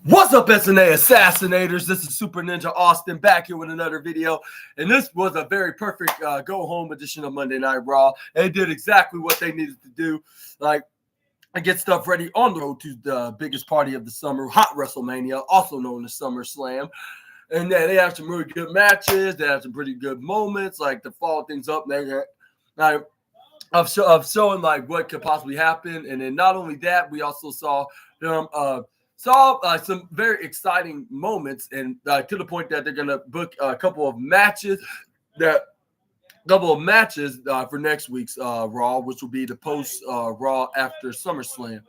What's up, SNA Assassinators? This is Super Ninja Austin back here with another video. And this was a very perfect go-home edition of Monday Night Raw. They did exactly what they needed to do. And get stuff ready on the road to the biggest party of the summer, Hot WrestleMania, also known as SummerSlam. And then they have some really good matches. They have some pretty good moments, like to follow things up. Of showing like what could possibly happen. And then not only that, we also saw them some very exciting moments, and to the point that they're going to book a couple of matches for next week's Raw, which will be the post Raw after SummerSlam.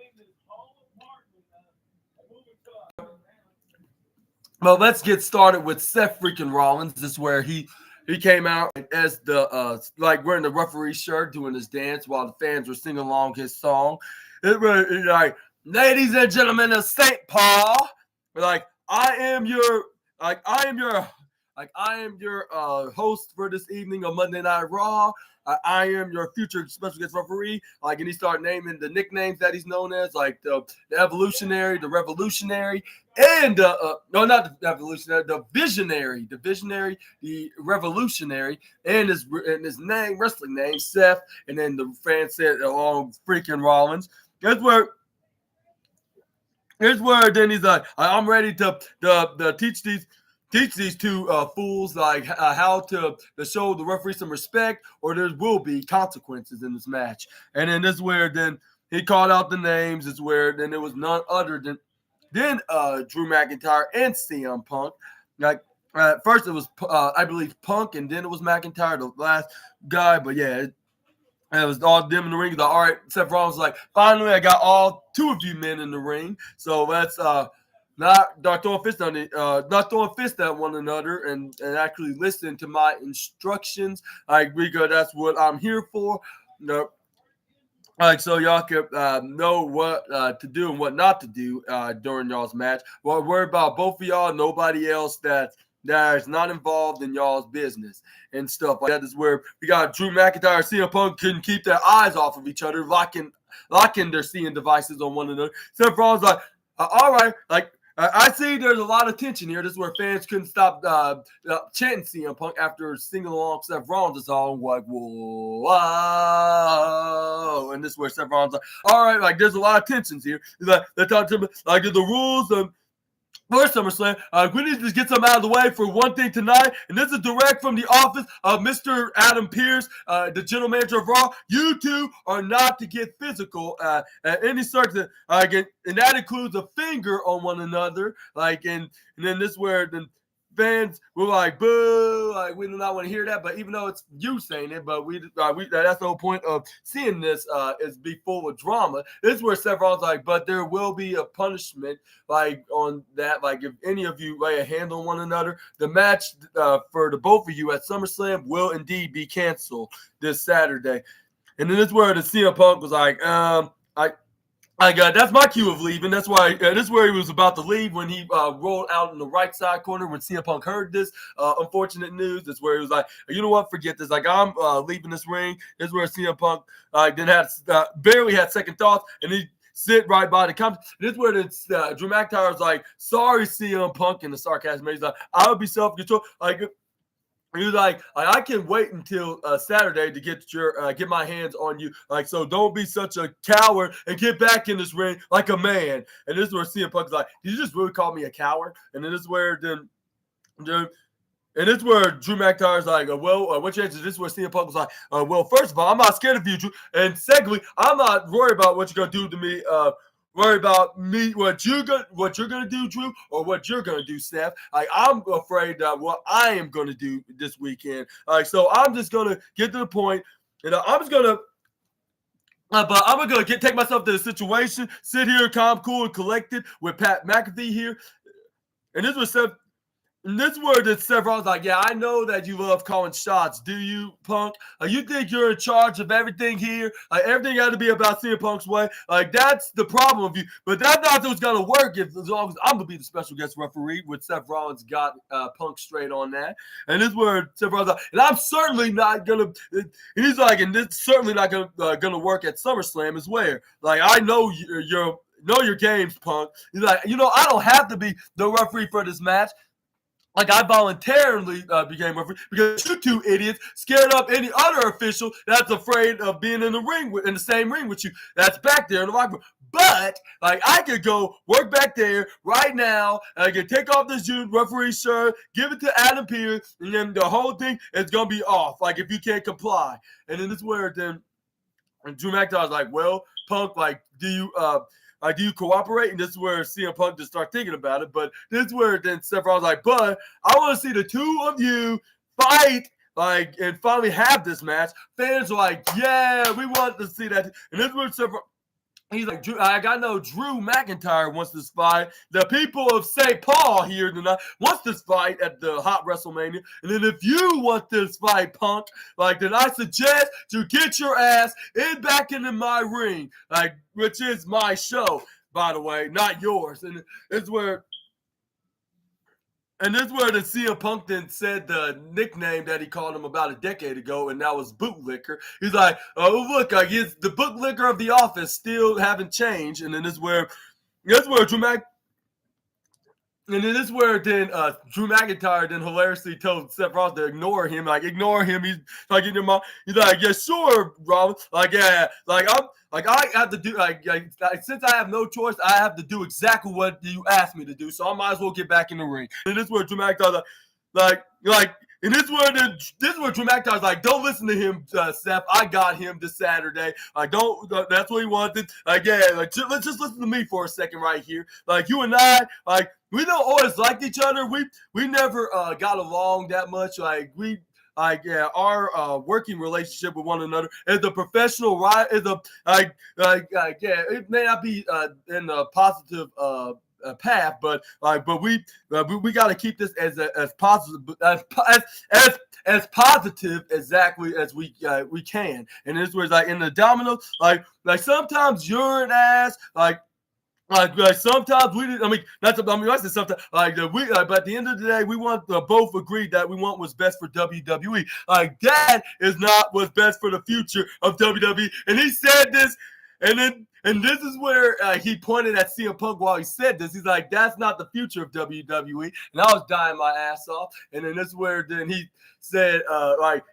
Well, let's get started with Seth freaking Rollins. This is where he came out as the wearing the referee shirt, doing his dance while the fans were singing along his song. It really like, ladies and gentlemen of St. Paul, I am your host for this evening of Monday Night Raw. I am your future special guest referee. And he started naming the nicknames that he's known as, like the Evolutionary, the Revolutionary, and not the Evolutionary, the Visionary, the Revolutionary, and his name, wrestling name, Seth. And then the fans said, "Oh, freaking Rollins." Here's where then he's like, "I'm ready to teach these two fools how to show the referee some respect, or there will be consequences in this match." And then this is where then he called out the names. This is where then it was none other than Drew McIntyre and CM Punk. First it was I believe Punk, and then it was McIntyre, the last guy. But yeah. And it was all them in the ring. Like, all right, Seth Rollins was like, finally, I got all two of you men in the ring. So let's not throwing fists at one another, and actually listen to my instructions. Because that's what I'm here for. So y'all can know what to do and what not to do during y'all's match. Well, worry about both of y'all. Nobody else that is not involved in y'all's business and stuff like that. Is where we got Drew McIntyre and CM Punk couldn't keep their eyes off of each other, locking their seeing devices on one another. Seth Rollins like, all right, I see there's a lot of tension here. This is where fans couldn't stop chanting CM Punk after singing along Seth Rollins' song, like, whoa. And this is where Seth Rollins like, all right, there's a lot of tensions here. He's like, they're talking to me, the rules for SummerSlam. We need to get something out of the way for one thing tonight, and this is direct from the office of Mr. Adam Pearce, the general manager of Raw. You two are not to get physical at any certain, and that includes a finger on one another. And then this is where the fans were like, boo, we do not want to hear that. But even though it's you saying it, but that's the whole point of seeing this is be full of drama. This is where Seth Rollins but there will be a punishment on that. If any of you lay a hand on one another, the match for the both of you at SummerSlam will indeed be canceled this Saturday. And then this is where the CM Punk was that's my cue of leaving. That's why this is where he was about to leave when he rolled out in the right side corner when CM Punk heard this unfortunate news. That's where he was like, you know what, forget this. I'm leaving this ring. This is where CM Punk barely had second thoughts, and he sit right by the counter. This is where Drew McIntyre was like, sorry, CM Punk, in the sarcasm. He's like, I would be self-control. He was like, I can wait until Saturday to get my hands on you. So don't be such a coward and get back in this ring like a man. And this is where CM Punk's like, did you just really call me a coward? And then this is where and this is where Drew McIntyre's like, what chances? This is where CM Punk was like, well, first of all, I'm not scared of you, Drew. And secondly, I'm not worried about what you're gonna do to me. Worry about me, what you're gonna do, Drew, or what you're gonna do, Seth. I'm afraid that what I am gonna do this weekend. So I'm just gonna get to the point, and I'm just gonna. But I'm gonna take myself to the situation, sit here, calm, cool, and collected with Pat McAfee here, and this was Seth. And this word that Seth Rollins yeah, I know that you love calling shots. Do you, Punk? You think you're in charge of everything here? Everything got to be about CM Punk's way. That's the problem with you. But that's not what's going to work as long as I'm going to be the special guest referee, which Seth Rollins got Punk straight on that. And this word Seth Rollins and I'm certainly not going to, he's and this certainly not going to work at SummerSlam as well. I know you're know your games, Punk. He's like, I don't have to be the referee for this match. Like, I voluntarily became referee because you two idiots scared up any other official that's afraid of being in the ring in the same ring with you. That's back there in the locker room. But like, I could go work back there right now. I could take off this referee shirt, give it to Adam Pearce, and then the whole thing is gonna be off. Like, if you can't comply, and then this is where then Drew McIntyre's like, well, Punk, like, do you cooperate? And this is where CM Punk just start thinking about it. But this is where then Seth Rollins like, but I want to see the two of you fight, like, and finally have this match. Fans are like, yeah, we want to see that. And this is where Seth Rollins, he's like, I know Drew McIntyre wants this fight. The people of St. Paul here tonight wants this fight at the Hot WrestleMania. And then if you want this fight, Punk, like, then I suggest you get your ass back into my ring, like, which is my show, by the way, not yours. And it's where. And this is where the CM Punk then said the nickname that he called him about a decade ago, and that was bootlicker. He's like, oh, look, I guess the bootlicker of the office still haven't changed. And then this is where Drew Drew McIntyre then hilariously told Seth Rollins to ignore him. Like, ignore him. He's like, he's like, yeah, sure, Rollins. Like, yeah, like I have to do like since I have no choice, I have to do exactly what you asked me to do. So I might as well get back in the ring. And this is where Drew McIntyre's and this is where Drew McIntyre's like, don't listen to him, Seth. I got him this Saturday. Like, don't. That's what he wanted. Like, yeah, like, let's just listen to me for a second right here. Like, you and I, like, we don't always like each other. We never got along that much. Like, our working relationship with one another is a professional, right? Is a it may not be in a positive path, but we got to keep this as positive as positive exactly as we can. And this was like in the domino, like sometimes you're an ass, like sometimes we did. I said sometimes but at the end of the day, we want both agreed that we want what's best for WWE. Like, that is not what's best for the future of WWE. And he said this, and this is where he pointed at CM Punk while he said this. He's like, that's not the future of WWE. And I was dying my ass off. And then this is where then he said,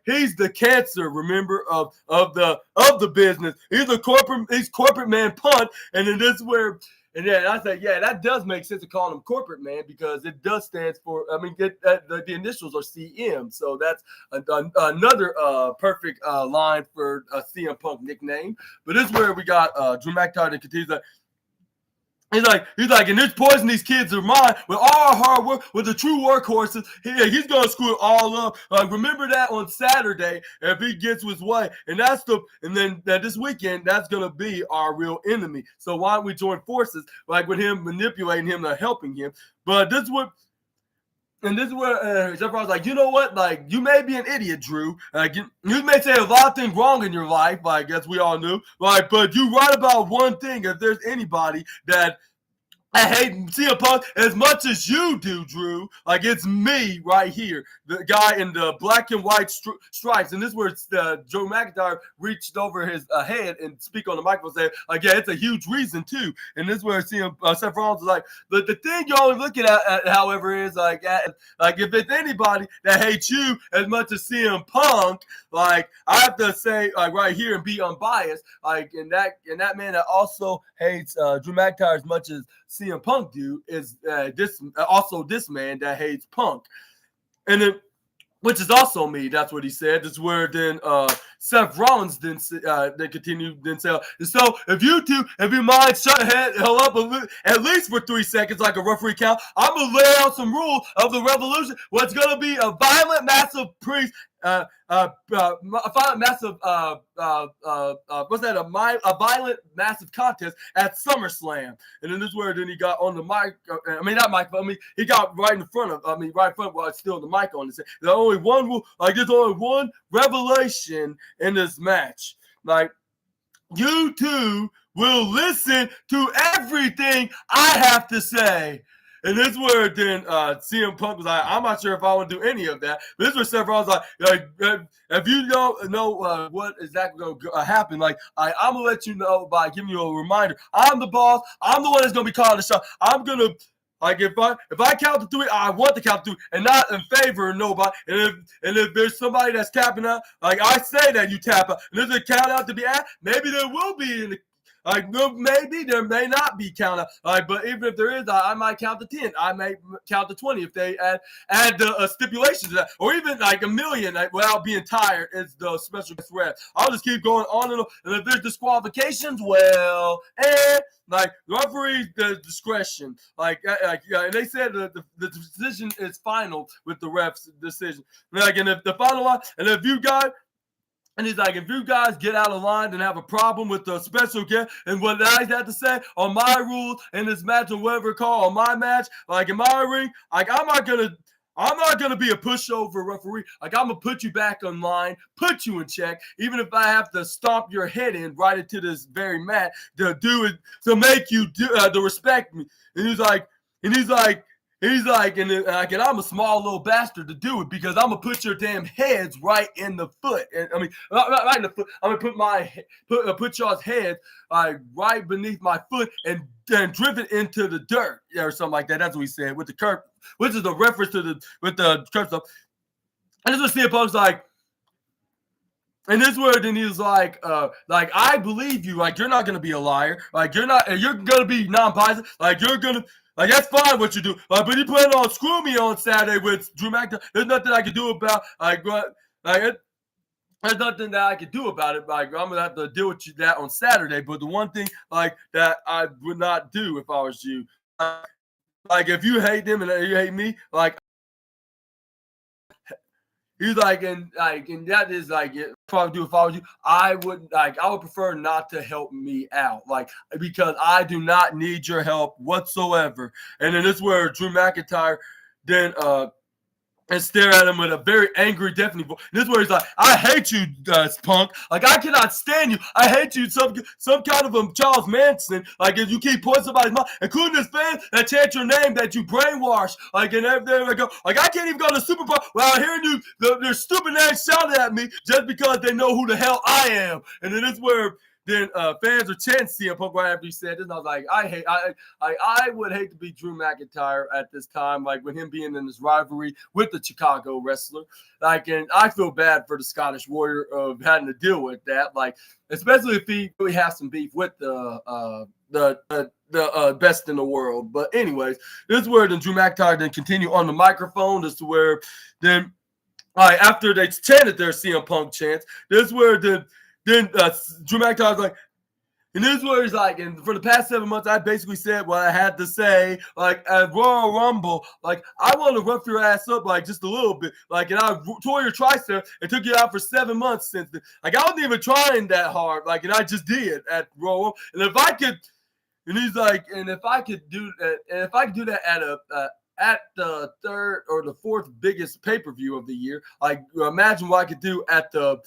he's the cancer, remember, of the business. He's corporate man Punk. And then this is where. And then I said, yeah, that does make sense to call him corporate man because it does stand for, the initials are CM. So that's another perfect line for a CM Punk nickname. But this is where we got Drew McIntyre that continues that. He's like, and this poison these kids are mine with all our hard work, with the true workhorses. He's gonna screw it all up. Remember that on Saturday if he gets his way, and then this weekend that's gonna be our real enemy. So why don't we join forces, like with him manipulating him and helping him? But this is what. And this is where Jeff was like, you know what? Like, you may be an idiot, Drew. You may say a lot of things wrong in your life, like, as we all knew. Like, but you right about one thing. If there's anybody that I hate CM Punk as much as you do, Drew. Like, it's me right here, the guy in the black and white stripes. And this is where Joe McIntyre reached over his head and speak on the microphone, saying, like, yeah, it's a huge reason too. And this is where Seth Rollins is like, the thing you're only looking at, however, is like if it's anybody that hates you as much as CM Punk, like, I have to say, like, right here and be unbiased, like, and that man that also hates Drew McIntyre as much as CM Punk is this man that hates Punk, and then which is also me. That's what he said. That's where then Seth Rollins then continued then say, so if you mind shut hell up at least for 3 seconds like a referee count, I'm gonna lay out some rules of the revolution. What's gonna be a violent, massive priest. A violent, massive contest at SummerSlam. And then this is where then he got on the mic. He got right in front while it's still the mic on. There's only one rule, like, there's only one revelation in this match. Like, you two will listen to everything I have to say. And this is where then CM Punk was like, I'm not sure if I want to do any of that. But this is where Seth Rollins was like if you don't know what exactly going to happen, like I'm gonna let you know by giving you a reminder. I'm the boss. I'm the one that's gonna be calling the shot. I'm gonna. Like if I count to three, I want to count to three, and not in favor of nobody. And if there's somebody that's tapping out, like I say that you tap out, and there's a count out to be at, maybe there will be in the. Like maybe there may not be count out. Like, but even if there is, I might count to 10. I may count to 20 if they add the stipulations to that, or even like a million without being tired. Is the special guest ref. I'll just keep going on and on. And if there's disqualifications, well, like the referee's the discretion. Like they said the decision is final with the ref's decision. Like, and if the final one, and if you got. And he's like, if you guys get out of line and have a problem with the special guest and what I had to say on my rules in this match or whatever call on my match, like in my ring, like I'm not gonna be a pushover referee. Like I'm gonna put you back on line, put you in check, even if I have to stomp your head in right into this very mat to do it to make you to respect me. And he's like, and I'm a small little bastard to do it because I'm gonna put your damn heads right in the foot. And I mean, right in the foot. I'm gonna put y'all's heads right beneath my foot and drive it into the dirt or something like that. That's what he said with the curve, which is the reference to the curve stuff. And this is what CM Punk's like. And this word, then he was like, I believe you. Like, you're not gonna be a liar. Like, you're gonna be non-biased. Like, you're gonna. Like, that's fine what you do. Like, but you plan on screwing me on Saturday with Drew McIntyre. There's nothing I can do about there's nothing that I can do about it. Like, I'm gonna have to deal with that on Saturday. But the one thing like that I would not do if I was you, like if you hate them and you hate me, like he's like, and that is like, probably do if I was you. I would prefer not to help me out, like because I do not need your help whatsoever. And then this is where Drew McIntyre then and stare at him with a very angry, deafening voice. This is where he's like, I hate you, Punk. Like, I cannot stand you. I hate you, some kind of Charles Manson. Like, if you keep pointing somebody's mouth, including this fan that chant your name that you brainwash. Like, and everything. Like, I can't even go to the Super Bowl without hearing their stupid names shouted at me just because they know who the hell I am. And then this is where then fans are chanting CM Punk right after he said this. And I was like, I would hate to be Drew McIntyre at this time, like with him being in this rivalry with the Chicago wrestler. Like, and I feel bad for the Scottish Warrior of having to deal with that. Like, especially if he really has some beef with the best in the world. But anyways, this is where then Drew McIntyre then continue on the microphone. This is where then after they chanted their CM Punk chants, this is where then Drew McIntyre's like, and this is where he's like, and for the past 7 months, I basically said what I had to say, like at Royal Rumble, like I want to rough your ass up like just a little bit, like, and I tore your tricep and took you out for 7 months since then. Like I wasn't even trying that hard, like, and I just did at Royal Rumble. And if I could, and he's like, and if I could do that at the third or the fourth biggest pay-per-view of the year, like imagine what I could do at the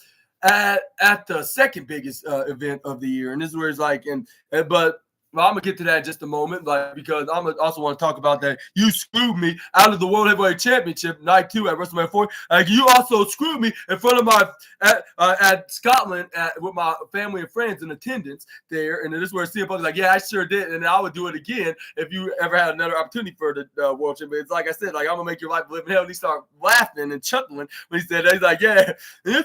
second biggest event of the year. And this is where it's like, but I'm gonna get to that in just a moment, like, because I'm gonna also want to talk about that you screwed me out of the World Heavyweight Championship night 2 at WrestleMania 4. Like, you also screwed me in front of my at Scotland with my family and friends in attendance there. And then this is where CM Punk is like, yeah, I sure did, and I would do it again if you ever had another opportunity for the World Championship. It's like I said, like, I'm gonna make your life live in hell. And he started laughing and chuckling when he said that. He's like, yeah. And